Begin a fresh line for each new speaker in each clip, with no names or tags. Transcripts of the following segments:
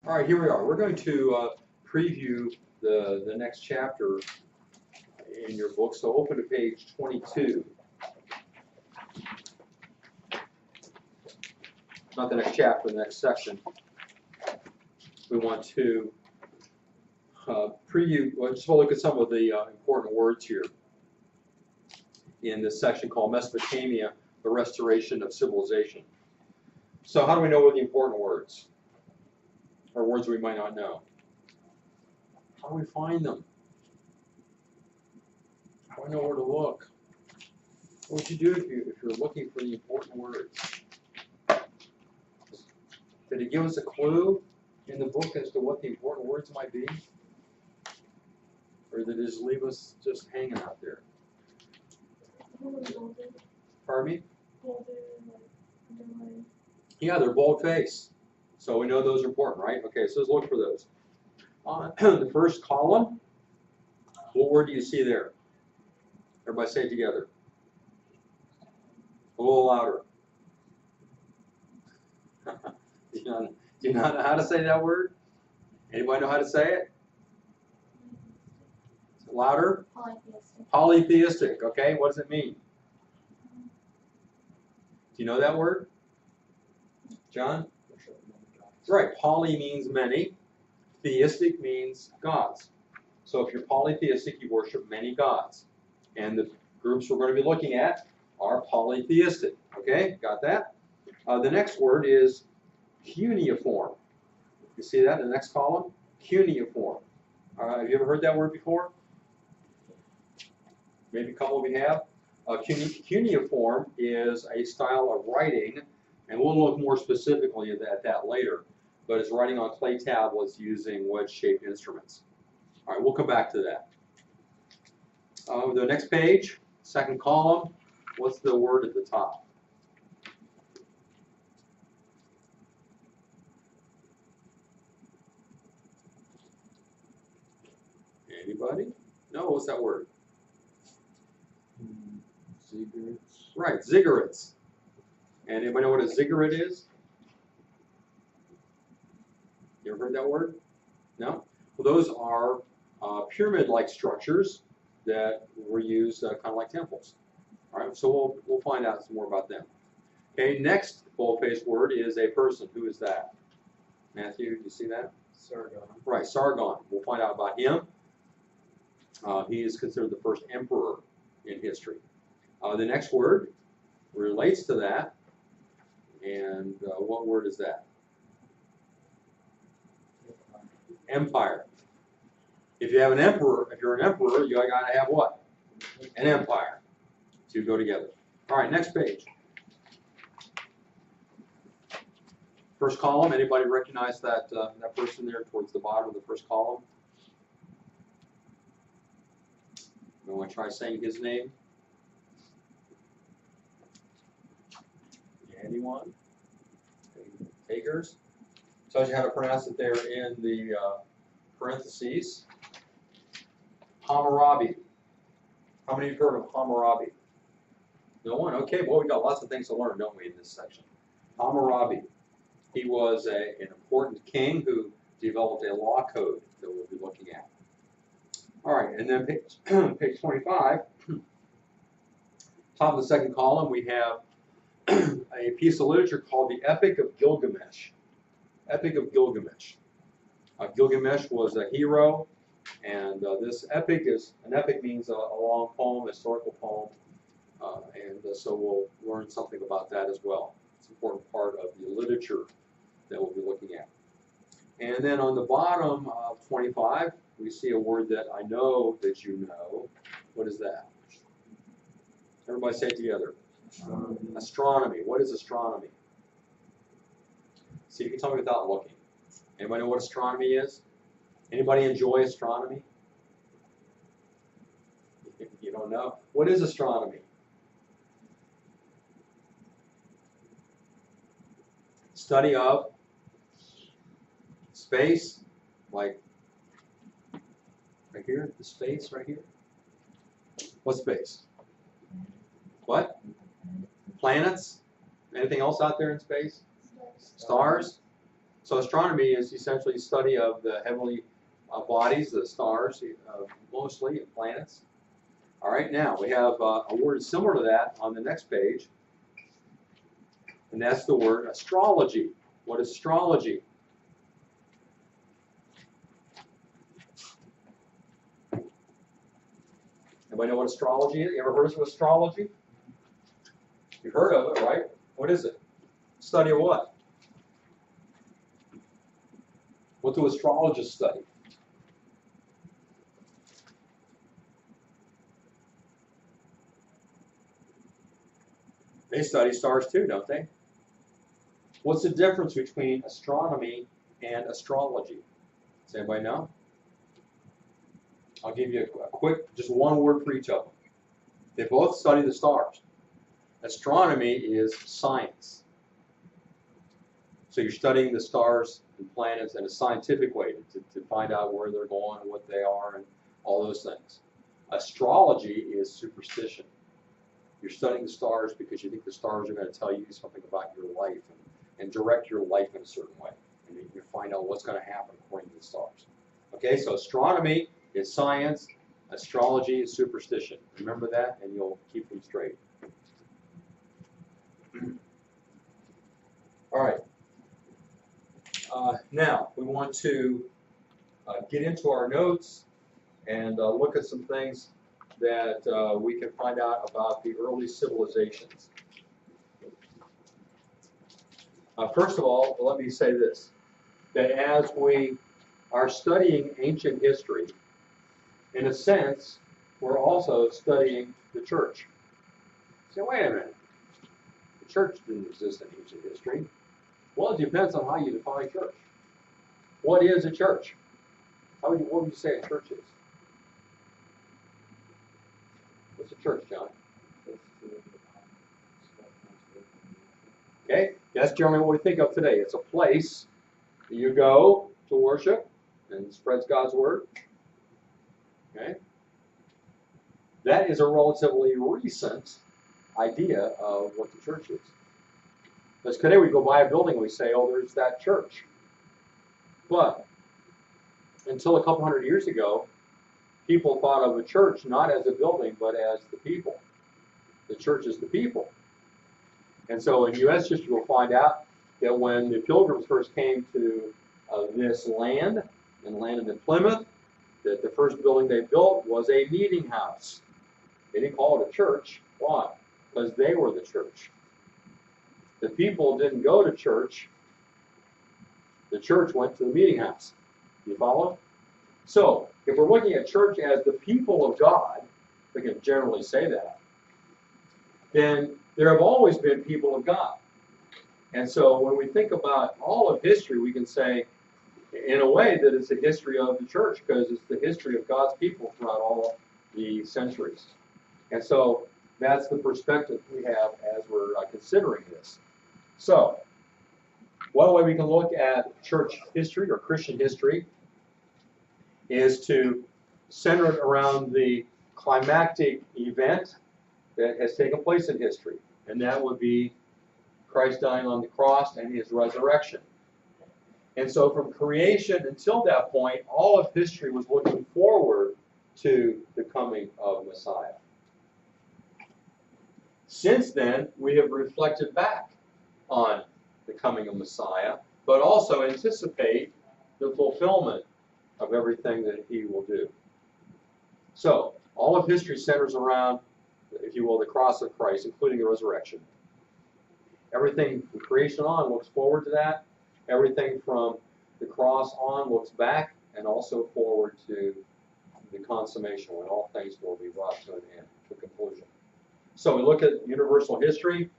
All right, here we are. We're going to preview the next chapter in your book. So open to page 22. Not the next chapter, the next section. We want to preview, well, just look at some of the important words here in this section called Mesopotamia, the Restoration of Civilization. So how do we know what the important words? Or words we might not know? How do we find them? How do I know where to look? What would you do if you're looking for the important words? Did it give us a clue in the book as to what the important words might be? Or did it just leave us just hanging out there? Pardon me? Yeah, they're bold-faced. So we know those are important, right? Okay, so let's look for those. On the first column, what word do you see there? Everybody say it together. A little louder. Do you not know how to say that word? Anybody know how to say it? Louder?
Polytheistic.
Polytheistic. Okay, what does it mean? Do you know that word? John? Right, poly means many, theistic means gods. So if you're polytheistic, you worship many gods. And the groups we're going to be looking at are polytheistic. Okay, got that? The next word is cuneiform. You see that in the next column? Cuneiform. Have you ever heard that word before? Maybe a couple of you have. Cuneiform is a style of writing, and we'll look more specifically at that later. But it's writing on clay tablets using wedge-shaped instruments. All right, we'll come back to that. The next page, second column, what's the word at the top? Anybody? No, what's that word?
Ziggurats.
Right, ziggurats. And anybody know what a ziggurat is? You ever heard that word? No? Well, those are pyramid-like structures that were used kind of like temples. All right, so we'll find out some more about them. Okay, next bold-faced word is a person. Who is that? Matthew, do you see that?
Sargon.
Right, Sargon. We'll find out about him. He is considered the first emperor in history. The next word relates to that, and what word is that? Empire. If you have an emperor, if you're an emperor, you got to have what? An empire. To go together. All right, next page. First column. Anybody recognize that that person there towards the bottom of the first column? You want to try saying his name? Anyone? Takers? Tells you how to pronounce it there in the parentheses. Hammurabi. How many of you have heard of Hammurabi? No one? Okay, well, we got lots of things to learn, don't we, in this section? Hammurabi. He was an important king who developed a law code that we'll be looking at. All right, and then page 25, top of the second column, we have a piece of literature called the Epic of Gilgamesh. Epic of Gilgamesh. Gilgamesh was a hero, and this epic is, an epic means a long poem, historical poem, and so we'll learn something about that as well. It's an important part of the literature that we'll be looking at. And then on the bottom of 25, we see a word that I know that you know. What is that? Everybody say it together.
Astronomy.
Astronomy. What is astronomy? See, you can tell me without looking. Anybody know what astronomy is? Anybody enjoy astronomy? You don't know? What is astronomy? Study of space, like right here, the space right here. What space? What? Planets? Anything else out there in space? Stars? So astronomy is essentially the study of the heavenly bodies, the stars, mostly, and planets. All right, now we have a word similar to that on the next page, and that's the word astrology. What is astrology? Anybody know what astrology is? You ever heard of astrology? You've heard of it, right? What is it? Study of what? What do astrologists study? They study stars too, don't they? What's the difference between astronomy and astrology? Does anybody know? I'll give you a quick, just one word for each of them. They both study the stars. Astronomy is science. So you're studying the stars and planets in a scientific way to find out where they're going, what they are, and all those things. Astrology is superstition. You're studying the stars because you think the stars are going to tell you something about your life and direct your life in a certain way. And you find out what's going to happen according to the stars. Okay, so astronomy is science. Astrology is superstition. Remember that, and you'll keep them straight. All right. Now, we want to get into our notes and look at some things that we can find out about the early civilizations. First of all, let me say this, that as we are studying ancient history, in a sense, we're also studying the church. So wait a minute, the church didn't exist in ancient history. Well, it depends on how you define church. What is a church? What would you say a church is? What's a church, John? Okay, that's generally what we think of today. It's a place that you go to worship and spreads God's word. Okay, that is a relatively recent idea of what the church is. Because today we go by a building and we say, oh, there's that church. But until a couple hundred years ago, people thought of a church not as a building, but as the people. The church is the people. And so in U.S. history, we'll find out that when the Pilgrims first came to this land and landed in Plymouth, that the first building they built was a meeting house. They didn't call it a church. Why? Because they were the church. The people didn't go to church. The church went to the meeting house. Do you follow? So, if we're looking at church as the people of God, we can generally say that, then there have always been people of God. And so when we think about all of history, we can say, in a way, that it's a history of the church, because it's the history of God's people throughout all the centuries. And so that's the perspective we have as we're considering this. So, one way we can look at church history or Christian history is to center it around the climactic event that has taken place in history, and that would be Christ dying on the cross and his resurrection. And so from creation until that point, all of history was looking forward to the coming of Messiah. Since then, we have reflected back on the coming of Messiah, but also anticipate the fulfillment of everything that he will do. So, all of history centers around, if you will, the cross of Christ, including the resurrection. Everything from creation on looks forward to that. Everything from the cross on looks back and also forward to the consummation, when all things will be brought to an end, to conclusion. So we look at universal history.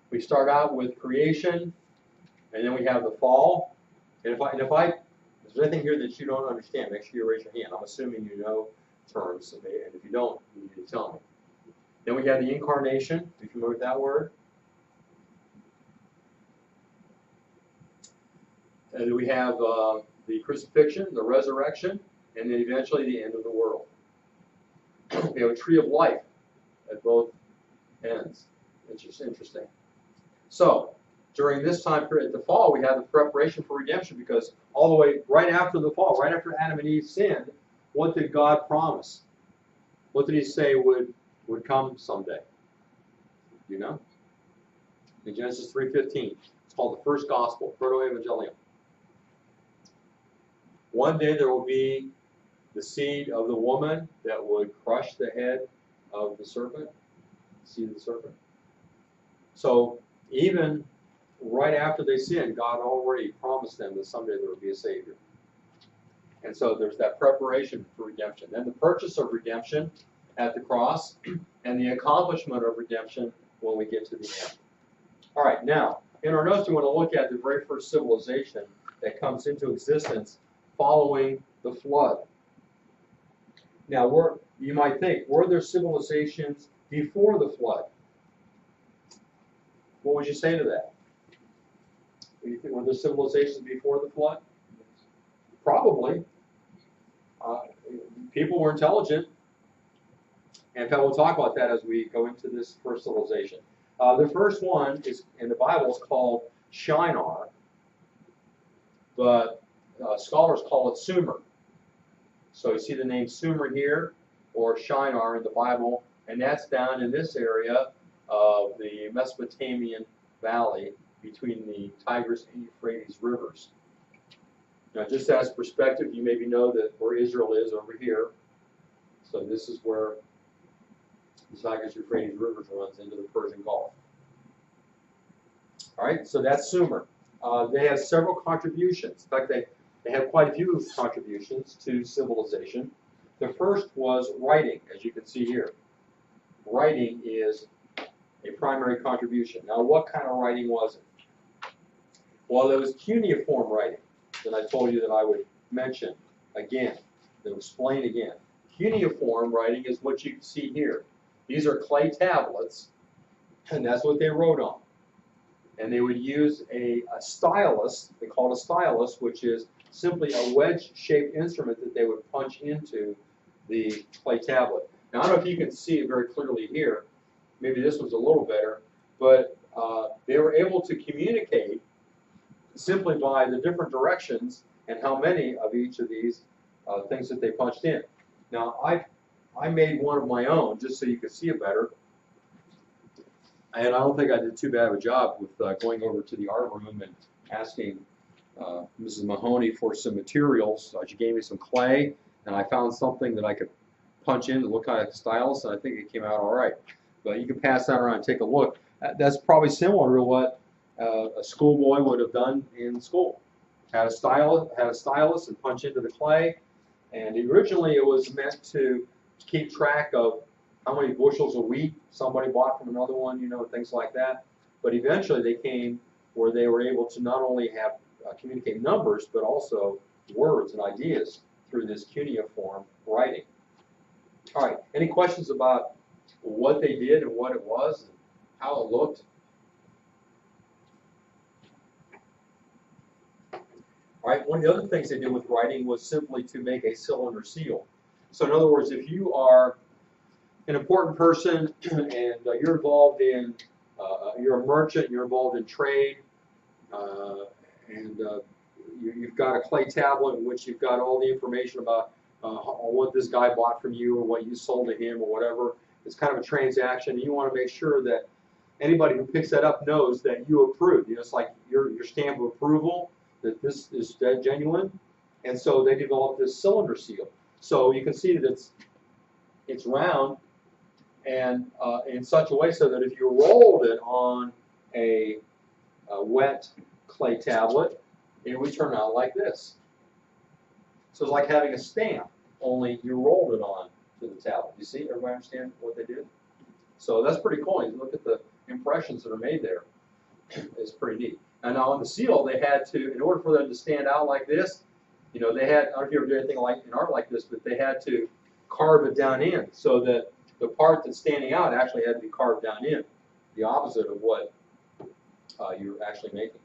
We start out with creation, and then we have the fall. And if there's anything here that you don't understand, make sure you raise your hand. I'm assuming you know terms, and if you don't, you need to tell me. Then we have the incarnation. Are you familiar with that word? And we have the crucifixion, the resurrection, and then eventually the end of the world. We have a tree of life at both ends, which is interesting. So, during this time period, at the fall, we have the preparation for redemption, because all the way right after the fall, right after Adam and Eve sinned, what did God promise? What did he say would come someday? You know? In Genesis 3:15, it's called the first gospel, proto-evangelium. One day there will be the seed of the woman that would crush the head of the serpent, seed of the serpent. So even right after they sinned, God already promised them that someday there would be a Savior. And so there's that preparation for redemption. Then the purchase of redemption at the cross, and the accomplishment of redemption when we get to the end. All right, now, in our notes, we want to look at the very first civilization that comes into existence following the flood. Now, you might think, were there civilizations before the flood? What would you say to that? Were there civilizations before the flood? Probably. People were intelligent. And in fact, we'll talk about that as we go into this first civilization. The first one is in the Bible is called Shinar, but scholars call it Sumer. So you see the name Sumer here, or Shinar in the Bible, and that's down in this area of the Mesopotamian valley between the Tigris and Euphrates rivers. Now, just as perspective, you maybe know that where Israel is over here. So this is where the Tigris-Euphrates rivers runs into the Persian Gulf. All right, so that's Sumer. They have several contributions. In fact, they have quite a few contributions to civilization. The first was writing, as you can see here. Writing is a primary contribution. Now, what kind of writing was it? Well, there was cuneiform writing that I told you that I would mention again, to explain again. Cuneiform writing is what you can see here. These are clay tablets, and that's what they wrote on. And they would use a stylus, they call it a stylus, which is simply a wedge-shaped instrument that they would punch into the clay tablet. Now, I don't know if you can see it very clearly here. Maybe this one's a little better, but they were able to communicate simply by the different directions and how many of each of these things that they punched in. Now, I made one of my own just so you could see it better. And I don't think I did too bad of a job with going over to the art room and asking Mrs. Mahoney for some materials. She gave me some clay, and I found something that I could punch in to look like a stylus, and I think it came out all right. But you can pass that around and take a look. That's probably similar to what a schoolboy would have done in school. Had a stylus and punch into the clay, and originally it was meant to keep track of how many bushels of wheat somebody bought from another one, you know, things like that. But eventually they came where they were able to not only have communicate numbers, but also words and ideas through this cuneiform writing. All right, any questions about what they did and what it was and how it looked? All right, one of the other things they did with writing was simply to make a cylinder seal. So in other words, if you are an important person and you're involved in, you're a merchant, you're involved in trade, and you've got a clay tablet in which you've got all the information about what this guy bought from you or what you sold to him or whatever. It's kind of a transaction. And you want to make sure that anybody who picks that up knows that you approve. You know, it's like your stamp of approval that this is genuine. And so they developed this cylinder seal. So you can see that it's round and in such a way so that if you rolled it on a wet clay tablet, it would turn out like this. So it's like having a stamp, only you rolled it on to the tablet. You see? Everybody understand what they did? So that's pretty cool. You look at the impressions that are made there. It's pretty neat. And now on the seal, they had to, in order for them to stand out like this, you know, they had, I don't know if you ever did anything like in art like this, but they had to carve it down in so that the part that's standing out actually had to be carved down in, the opposite of what you're actually making.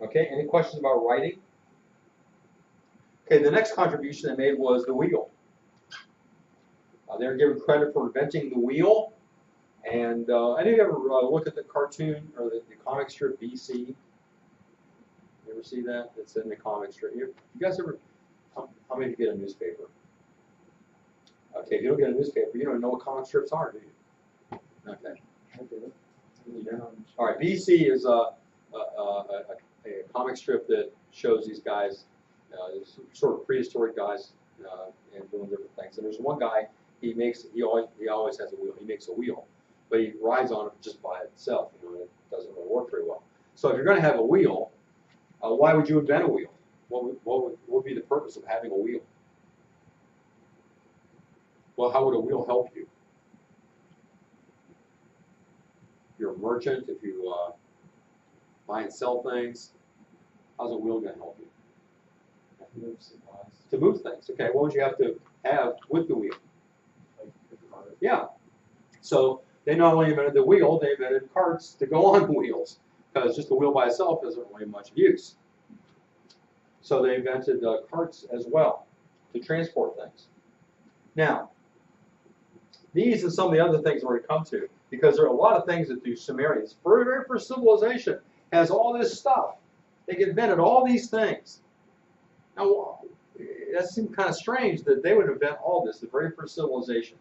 Okay, any questions about writing? Okay, the next contribution they made was the wheel. They were given credit for inventing the wheel, And any of you ever look at the cartoon or the comic strip BC? You ever see that? It's in the comic strip. You guys ever? How many of you get a newspaper? Okay, if you don't get a newspaper, you don't know what comic strips are, do you? Okay.
I did it.
Yeah. All right, BC is a comic strip that shows these guys, sort of prehistoric guys, and doing different things. And there's one guy, he always has a wheel. He makes a wheel, but he rides on it just by itself. You know, and it doesn't really work very well. So if you're going to have a wheel, why would you invent a wheel? What would be the purpose of having a wheel? Well, how would a wheel help you? If you're a merchant, if you buy and sell things, how's a wheel going to help you?
Move supplies.
To move things. Okay, what would you have to have with the wheel?
Like a cart.
Yeah. So they not only invented the wheel, they invented carts to go on wheels, because just the wheel by itself isn't really much use. So they invented carts as well to transport things. Now, these and some of the other things we're going to come to, because there are a lot of things that the Sumerians, very first civilization, has all this stuff. They invented all these things. Now, that seemed kind of strange that they would invent all this, the very first civilization.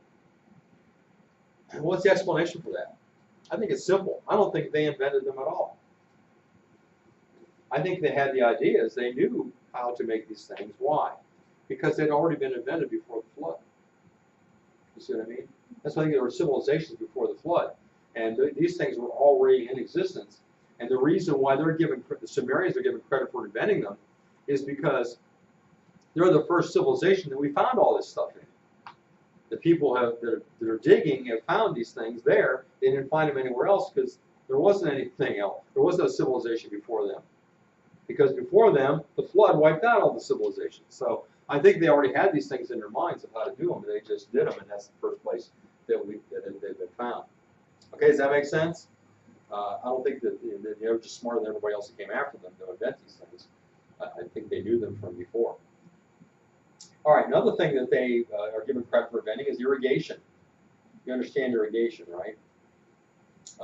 And what's the explanation for that? I think it's simple. I don't think they invented them at all. I think they had the ideas. They knew how to make these things. Why? Because they'd already been invented before the flood. You see what I mean? That's why I think there were civilizations before the flood. And these things were already in existence. And the reason why the Sumerians are given credit for inventing them is because they're the first civilization that we found all this stuff in. The people that are digging have found these things there. They didn't find them anywhere else because there wasn't anything else. There was no civilization before them. Because before them, the flood wiped out all the civilizations. So I think they already had these things in their minds of how to do them. They just did them, and that's the first place that they've been found. Okay, does that make sense? I don't think that they were just smarter than everybody else that came after them to invent these things. I think they knew them from before. All right, another thing that they are given credit for inventing is irrigation. You understand irrigation, right?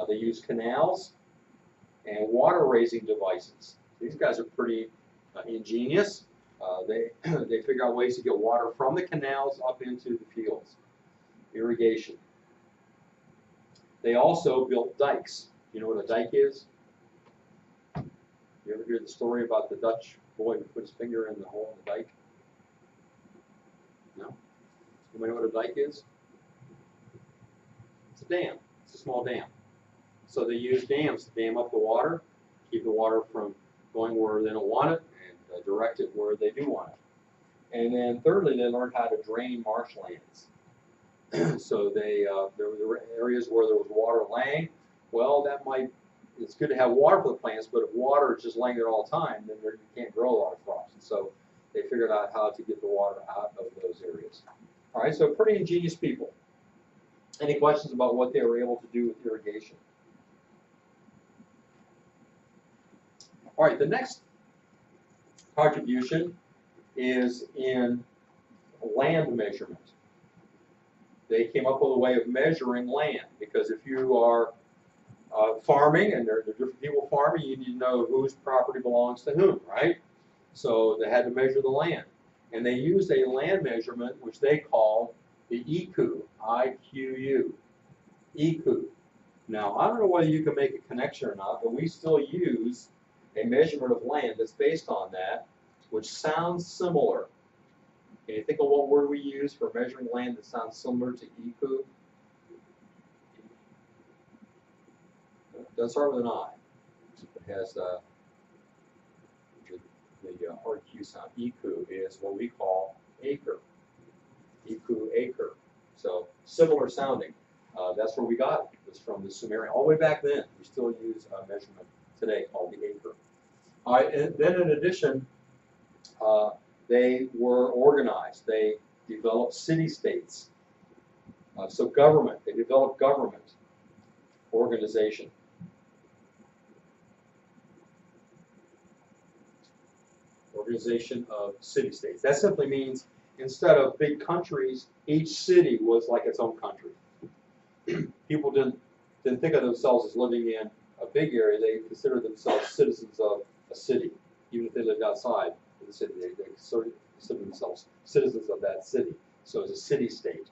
They use canals and water-raising devices. These guys are pretty ingenious. They figure out ways to get water from the canals up into the fields. Irrigation. They also built dikes. You know what a dike is? You ever hear the story about the Dutch boy who put his finger in the hole in the dike? No? Anybody know what a dike is? It's a dam. It's a small dam. So they use dams to dam up the water, keep the water from going where they don't want it, and direct it where they do want it. And then thirdly, they learned how to drain marshlands. So there were areas where there was water laying. Well, it's good to have water for the plants, but if water is just laying there all the time, then you can't grow a lot of crops. And so they figured out how to get the water out of those areas. All right, so pretty ingenious people. Any questions about what they were able to do with irrigation? All right, the next contribution is in land measurement. They came up with a way of measuring land, because if you are farming, and there are different people farming, you need to know whose property belongs to whom, right? So they had to measure the land. And they used a land measurement, which they called the IQ, I-Q-U, IQ. Now, I don't know whether you can make a connection or not, but we still use a measurement of land that's based on that, which sounds similar. Can you think of what word we use for measuring land that sounds similar to IQ? It does start with an I. It has the hard Q sound. IQ is what we call acre. IQ, acre. So similar sounding. That's where we got it. It was from the Sumerian. All the way back then, we still use a measurement today called the acre. All right, and then in addition, they were organized. They developed city-states. So government, they developed government organization. Organization of city-states. That simply means instead of big countries, each city was like its own country. People didn't didn't think of themselves as living in a big area. They considered themselves citizens of a city, even if they lived outside of the city. They considered themselves citizens of that city. So it's a city-state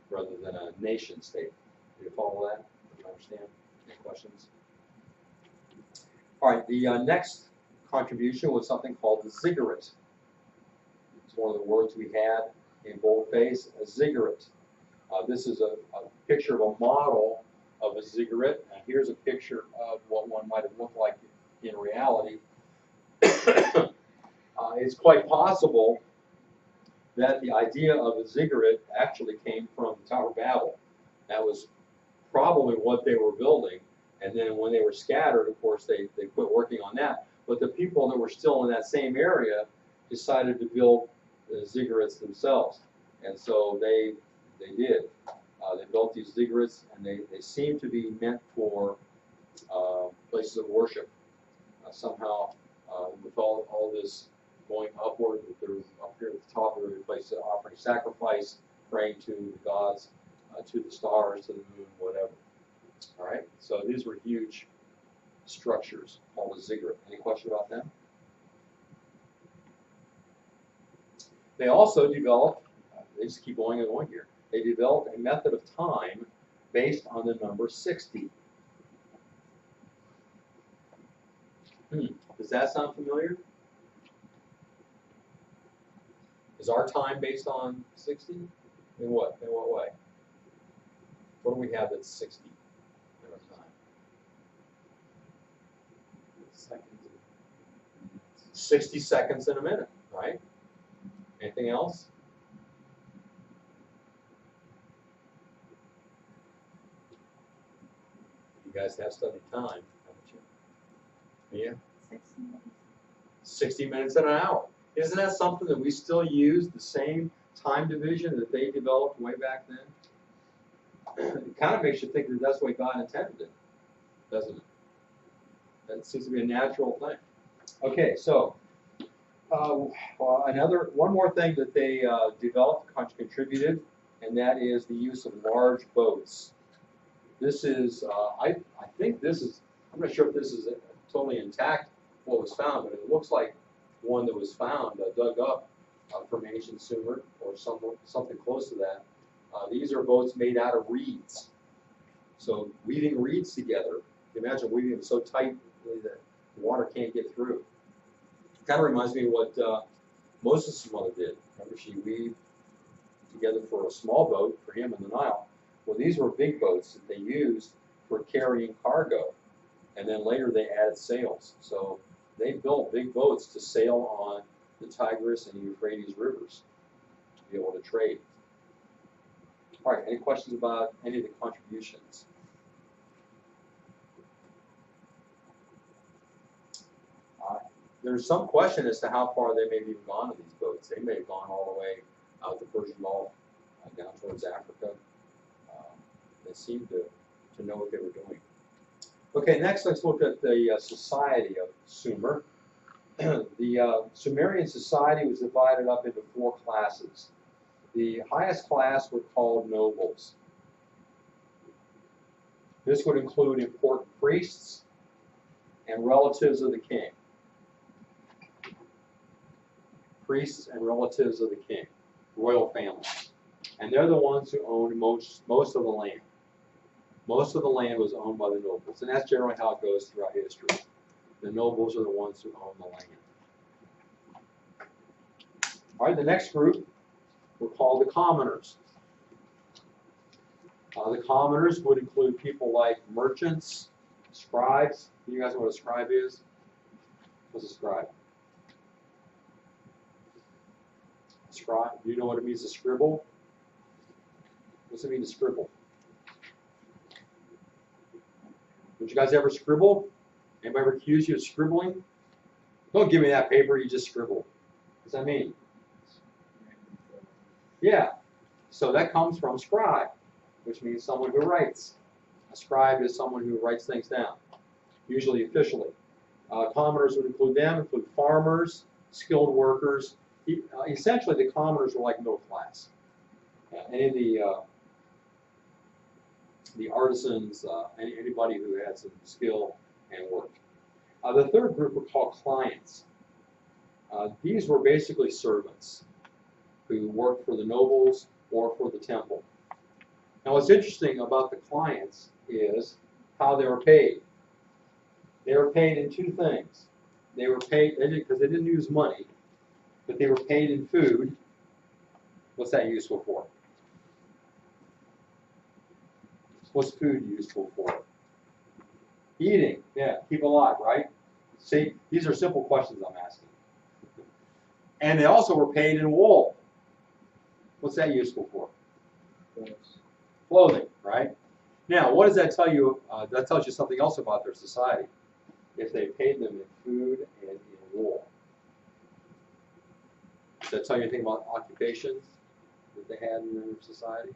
rather than a nation-state. Do you follow that? Do you understand? Any questions? All right, the next contribution was something called the ziggurat. It's one of the words we had in boldface, a ziggurat. This is a picture of a model of a ziggurat, and here's a picture of what one might have looked like in reality. It's quite possible that the idea of a ziggurat actually came from the Tower of Babel. That was probably what they were building, and then when they were scattered, of course, they quit working on that. But the people that were still in that same area decided to build ziggurats themselves, and so they did. They built these ziggurats, and they seem to be meant for places of worship. Somehow, with all this going upward, there was up here at the top of every place offering sacrifice, praying to the gods, to the stars, to the moon, whatever. All right, so these were huge structures called a ziggurat. Any question about them? They also developed, they just keep going and going here, they developed a method of time based on the number 60. Does that sound familiar? Is our time based on 60? In what? In what way? What do we have that's 60 in our time?
Seconds.
60 seconds in a minute, right? Anything else? You guys have studied time, haven't you? Yeah? 60 minutes in an hour. Isn't that something that we still use, the same time division that they developed way back then? It kind of makes you think that that's the way God intended it, doesn't it? That seems to be a natural thing. Okay, so one more thing that they developed, contributed, and that is the use of large boats. This is, I think this is, I'm not sure if this is totally intact, what was found, but it looks like one that was found, dug up from ancient Sumer, or something close to that. These are boats made out of reeds. So weaving reeds together, imagine weaving them so tightly that the water can't get through. It kind of reminds me of what Moses' mother did. Remember, she weaved together for a small boat for him in the Nile. Well, these were big boats that they used for carrying cargo, and then later they added sails. So they built big boats to sail on the Tigris and Euphrates rivers to be able to trade. All right, any questions about any of the contributions? There's some question as to how far they may have even gone in these boats. They may have gone all the way out the Persian Gulf, down towards Africa. They seem to know what they were doing. Okay, next let's look at the society of Sumer. The Sumerian society was divided up into 4 classes. The highest class were called nobles. This would include important priests and relatives of the king. Priests and relatives of the king, royal families. And they're the ones who owned most of the land. Most of the land was owned by the nobles, and that's generally how it goes throughout history. The nobles are the ones who own the land. All right, the next group were called the commoners. The commoners would include people like merchants, scribes. You guys know what a scribe is? What's a scribe? Scribe. Do you know what it means to scribble? What's it mean to scribble? Did you guys ever scribble? Anybody ever accuse you of scribbling? Don't give me that paper, you just scribble. What does that mean? Yeah. So that comes from scribe, which means someone who writes. A scribe is someone who writes things down, usually officially. Commoners would include them, include farmers, skilled workers. Essentially, the commoners were like middle class. Any of the the artisans, anybody who had some skill and work. The third group were called clients. These were basically servants who worked for the nobles or for the temple. Now what's interesting about the clients is how they were paid. They were paid in two things. They were paid, because they didn't use money, but they were paid in food. What's that useful for? What's food useful for? Eating, yeah, keep alive, right? See, these are simple questions I'm asking. And they also were paid in wool. What's that useful for? Clothing, right? Now, what does that tell you? That tells you something else about their society. If they paid them in food and in wool. Does that tell you anything about occupations that they had in their society?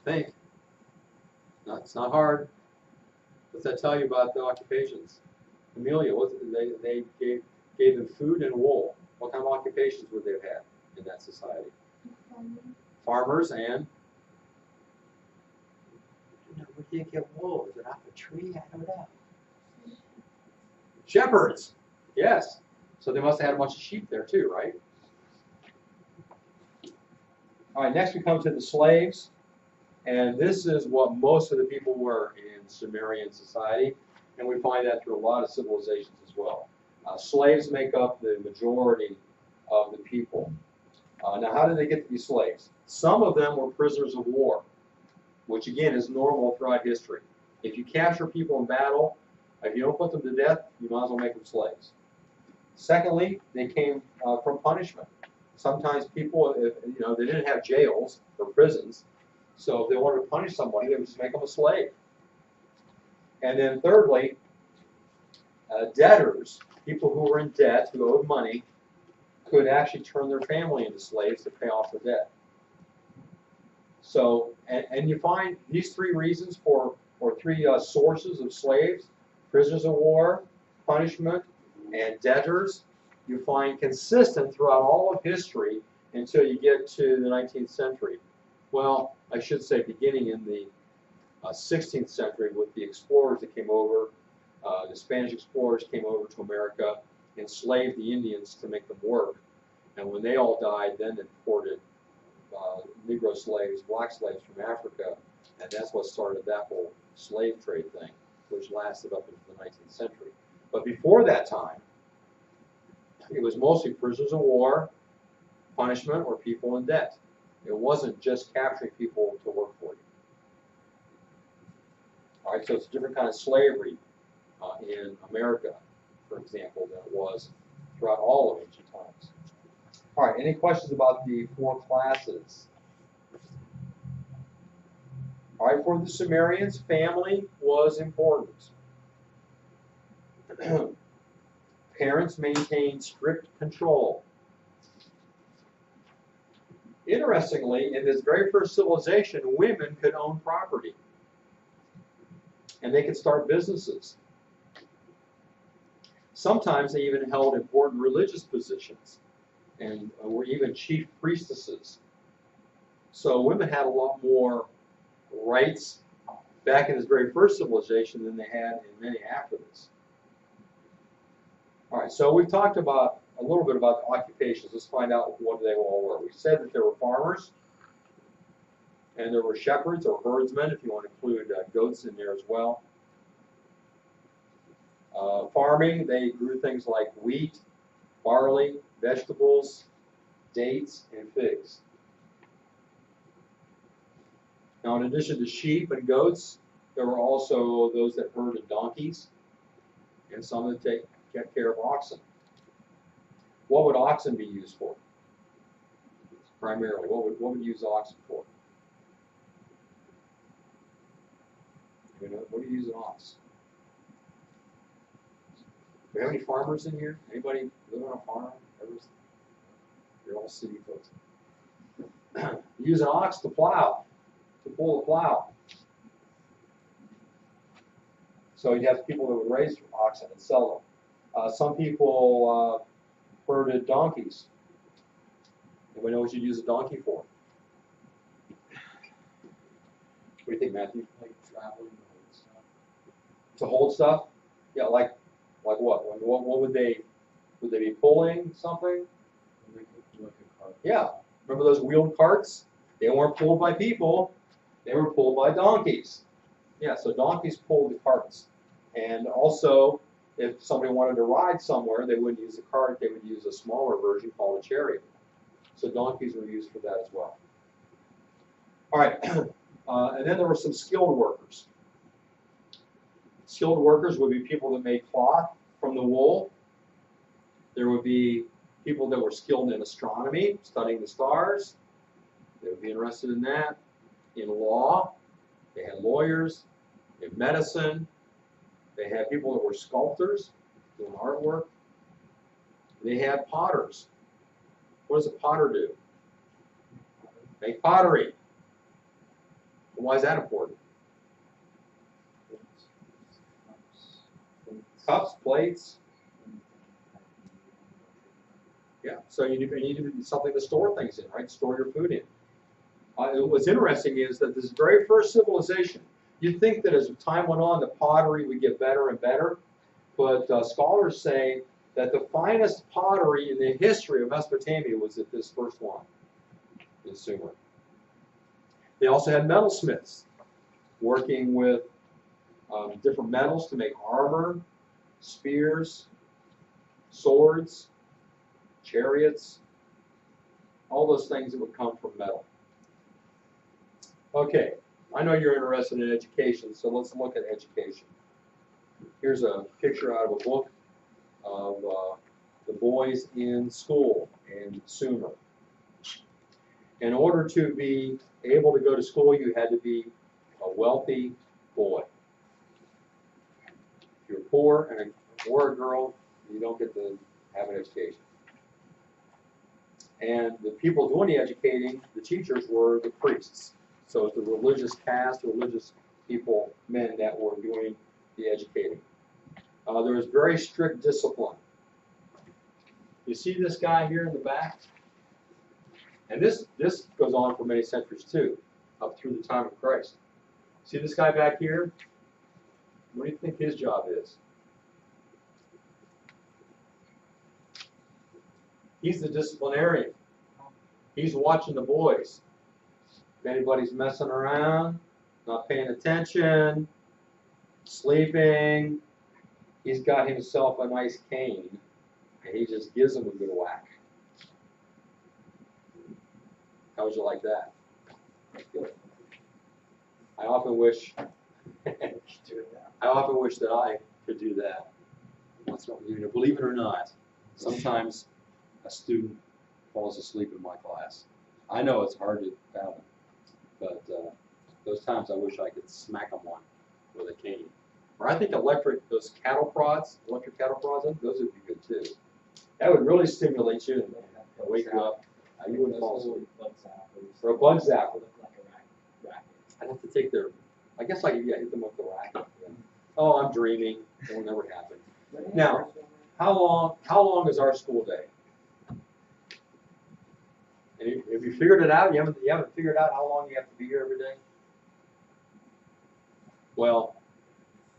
Think. No, it's not hard. What's that tell you about the occupations? Amelia, they gave them food and wool. What kind of occupations would they have had in that society? Farmers and? Where do you get wool? Is it off a tree? I don't know. Shepherds. Yes. So they must have had a bunch of sheep there too, right? All right, next we come to the slaves. And this is what most of the people were in Sumerian society. And we find that through a lot of civilizations as well. Slaves make up the majority of the people. Now, how did they get to be slaves? Some of them were prisoners of war, which again is normal throughout history. If you capture people in battle, if you don't put them to death, you might as well make them slaves. Secondly, they came from punishment. Sometimes people, they didn't have jails or prisons, so if they wanted to punish somebody, they would just make them a slave. And then thirdly, debtors, people who were in debt, who owed money, could actually turn their family into slaves to pay off the debt. So, and you find these three reasons or three sources of slaves: prisoners of war, punishment, and debtors. You find consistent throughout all of history until you get to the 19th century. Well, I should say beginning in the 16th century with the explorers that came over. The Spanish explorers came over to America, enslaved the Indians to make them work. And when they all died, then imported Negro slaves, black slaves from Africa, and that's what started that whole slave trade thing, which lasted up into the 19th century. But before that time, it was mostly prisoners of war, punishment, or people in debt. It wasn't just capturing people to work for you. All right, so it's a different kind of slavery in America, for example, than it was throughout all of ancient times. All right, any questions about the four classes? All right, for the Sumerians, family was important. Parents maintained strict control. Interestingly, in this very first civilization, women could own property. And they could start businesses. Sometimes they even held important religious positions and were even chief priestesses. So women had a lot more rights back in this very first civilization than they had in many after this. All right, so we've talked about a little bit about the occupations. Let's find out what they all were. We said that there were farmers, and there were shepherds or herdsmen, if you want to include goats in there as well. Farming, they grew things like wheat, barley, vegetables, dates, and figs. Now, in addition to sheep and goats, there were also those that herded donkeys, and some that took care of oxen. What would oxen be used for? Primarily, what would you use oxen for? What do you use an ox? Do we have any farmers in here? Anybody live on a farm? You're all city folks. You use an ox to plow, to pull the plow. So you have people that would raise oxen and sell them. Some people herded donkeys. Anybody know what you'd use a donkey for? What do you think, Matthew?
Like traveling and stuff.
To hold stuff? Yeah, like what? What would they be pulling something?
Like a cart.
Yeah. Remember those wheeled carts? They weren't pulled by people, they were pulled by donkeys. Yeah, so donkeys pulled the carts. And also, if somebody wanted to ride somewhere, they wouldn't use a cart, they would use a smaller version called a chariot. So donkeys were used for that as well. All right, and then there were some skilled workers. Skilled workers would be people that made cloth from the wool. There would be people that were skilled in astronomy, studying the stars. They would be interested in that. In law, they had lawyers. In medicine, they had people that were sculptors, doing artwork. They had potters. What does a potter do? Make pottery. Why is that important? Cups, plates. Yeah, so you need something to store things in, right? Store your food in. What's interesting is that this very first civilization, you'd think that as time went on, the pottery would get better and better, but scholars say that the finest pottery in the history of Mesopotamia was at this first one in Sumer. They also had metalsmiths working with different metals to make armor, spears, swords, chariots, all those things that would come from metal. Okay, I know you're interested in education, so let's look at education. Here's a picture out of a book of the boys in school in Sumer. In order to be able to go to school, you had to be a wealthy boy. If you're poor and a boy or a girl, you don't get to have an education. And the people doing the educating, the teachers, were the priests. So it's the religious caste, religious people, men that were doing the educating. There was very strict discipline. You see this guy here in the back? And this goes on for many centuries too, up through the time of Christ. See this guy back here? What do you think his job is? He's the disciplinarian. He's watching the boys. If anybody's messing around, not paying attention, sleeping, he's got himself a nice cane, and he just gives them a good whack. How would you like that? Good. I often wish that I could do that. Once in a while, believe it or not, sometimes a student falls asleep in my class. I know it's hard to fathom, but those times I wish I could smack them one with a cane. Or I think those cattle prods, electric cattle prods, those would be good too. That would really stimulate you and wake you up. You wouldn't fall asleep. Or a bug zapper. I'd have to take their, I guess I could hit them with the racket. Yeah. Oh, I'm dreaming. It will never happen. Now, how long is our school day? And have you figured it out? You haven't figured out how long you have to be here every day? Well,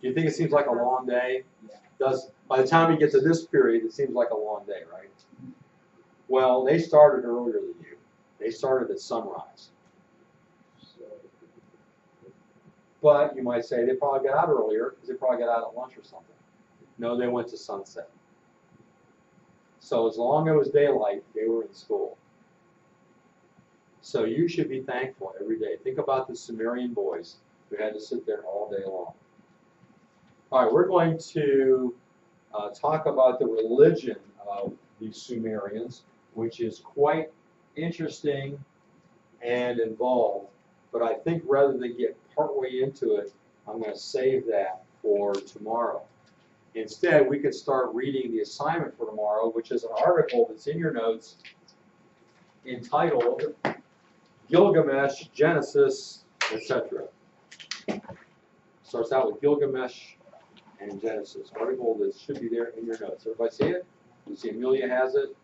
do you think it seems like a long day? By the time you get to this period, it seems like a long day, right? Well, they started earlier than you. They started at sunrise. But you might say they probably got out earlier because they probably got out at lunch or something. No, they went to sunset. So as long as it was daylight, they were in school. So you should be thankful every day. Think about the Sumerian boys who had to sit there all day long. All right, we're going to talk about the religion of the Sumerians, which is quite interesting and involved. But I think rather than get partway into it, I'm going to save that for tomorrow. Instead, we could start reading the assignment for tomorrow, which is an article that's in your notes entitled Gilgamesh, Genesis, etc. Starts out with Gilgamesh and Genesis. Article that should be there in your notes. Everybody see it? You see Amelia has it.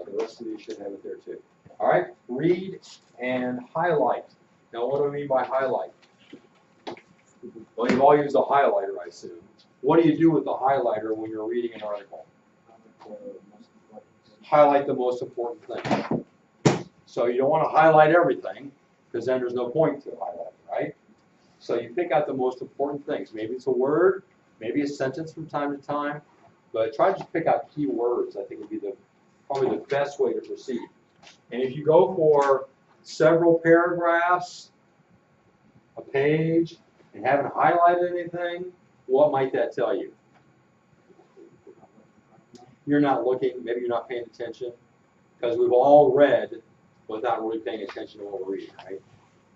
The rest of you should have it there too. All right, read and highlight. Now, what do I mean by highlight? Well, you've all used a highlighter, I assume. What do you do with the highlighter when you're reading an article? Highlight the most important thing. So you don't want to highlight everything, because then there's no point to highlighting, right? So you pick out the most important things. Maybe it's a word, maybe a sentence from time to time, but try to just pick out key words. I think would be probably the best way to proceed. And if you go for several paragraphs, a page, and haven't highlighted anything, what might that tell you? You're not looking, maybe you're not paying attention, because we've all read without really paying attention to what we're reading, right?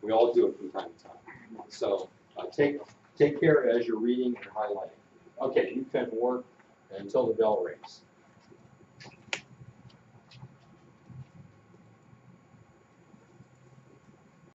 We all do it from time to time. So take care as you're reading and highlighting. Okay, you can work until the bell rings.